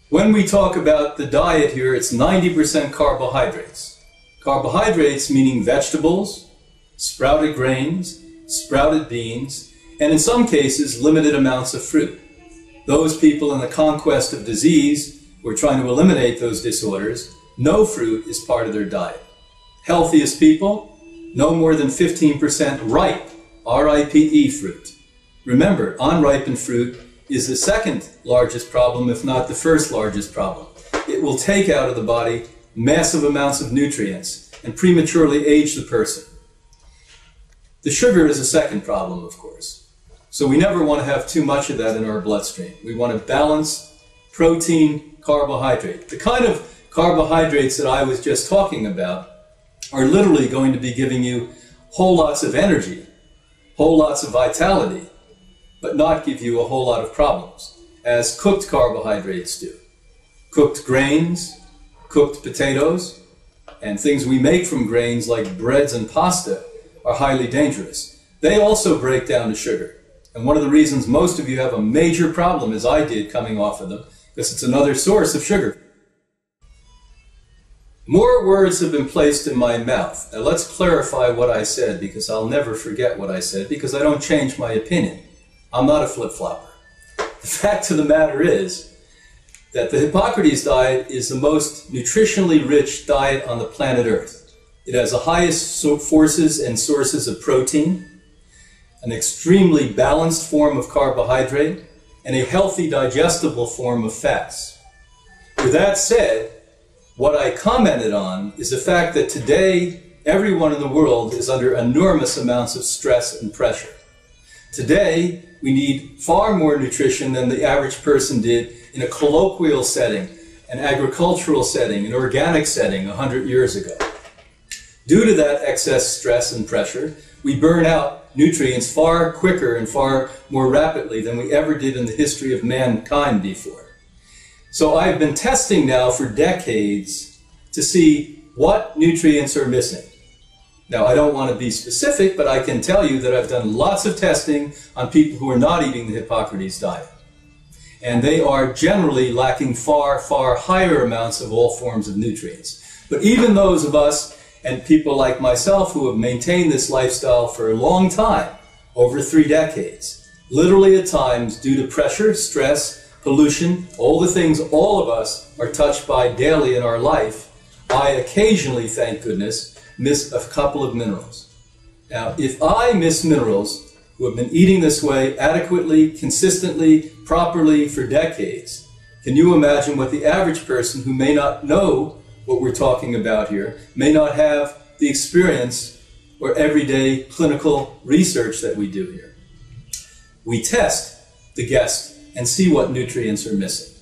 When we talk about the diet here, it's 90% carbohydrates. Carbohydrates meaning vegetables, sprouted grains, sprouted beans, and in some cases, limited amounts of fruit. Those people in the conquest of disease who are trying to eliminate those disorders, no fruit is part of their diet. Healthiest people, no more than 15% ripe, R-I-P-E fruit. Remember, unripened fruit is the second largest problem, if not the first largest problem. It will take out of the body massive amounts of nutrients and prematurely age the person. The sugar is a second problem, of course. So we never want to have too much of that in our bloodstream. We want to balance protein, carbohydrate. The kind of carbohydrates that I was just talking about are literally going to be giving you whole lots of energy, whole lots of vitality, but not give you a whole lot of problems, as cooked carbohydrates do. Cooked grains, cooked potatoes, and things we make from grains like breads and pasta are highly dangerous. They also break down to sugar. And one of the reasons most of you have a major problem, as I did coming off of them, because it's another source of sugar. More words have been placed in my mouth. Now let's clarify what I said, because I'll never forget what I said, because I don't change my opinion. I'm not a flip-flopper. The fact of the matter is that the Hippocrates diet is the most nutritionally rich diet on the planet Earth. It has the highest forces and sources of protein, an extremely balanced form of carbohydrate, and a healthy digestible form of fats. With that said, what I commented on is the fact that today everyone in the world is under enormous amounts of stress and pressure. Today, we need far more nutrition than the average person did in a colloquial setting, an agricultural setting, an organic setting 100 years ago. Due to that excess stress and pressure, we burn out nutrients far quicker and far more rapidly than we ever did in the history of mankind before. So I've been testing now for decades to see what nutrients are missing. Now, I don't want to be specific, but I can tell you that I've done lots of testing on people who are not eating the Hippocrates diet. And they are generally lacking far, far higher amounts of all forms of nutrients. But even those of us and people like myself who have maintained this lifestyle for a long time, over 3 decades, literally at times due to pressure, stress, pollution, all the things all of us are touched by daily in our life, I occasionally, thank goodness, miss a couple of minerals. Now, if I miss minerals who have been eating this way adequately, consistently, properly for decades, can you imagine what the average person who may not know what we're talking about here, may not have the experience or everyday clinical research that we do here? We test the guest and see what nutrients are missing.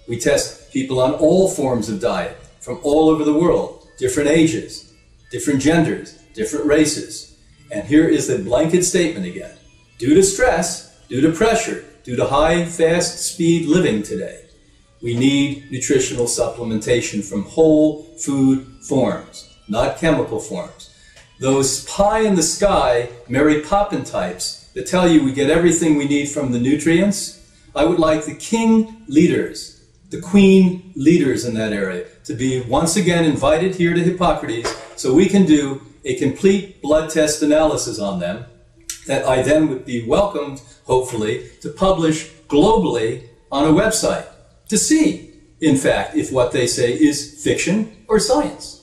We test people on all forms of diet from all over the world, different ages, different genders, different races. And here is the blanket statement again. Due to stress, due to pressure, due to high, fast speed living today, we need nutritional supplementation from whole food forms, not chemical forms. Those pie-in-the-sky Mary Poppins types that tell you we get everything we need from the nutrients, I would like the king leaders, the queen leaders in that area, to be once again invited here to Hippocrates so we can do a complete blood test analysis on them that I then would be welcomed, hopefully, to publish globally on a website to see, in fact, if what they say is fiction or science.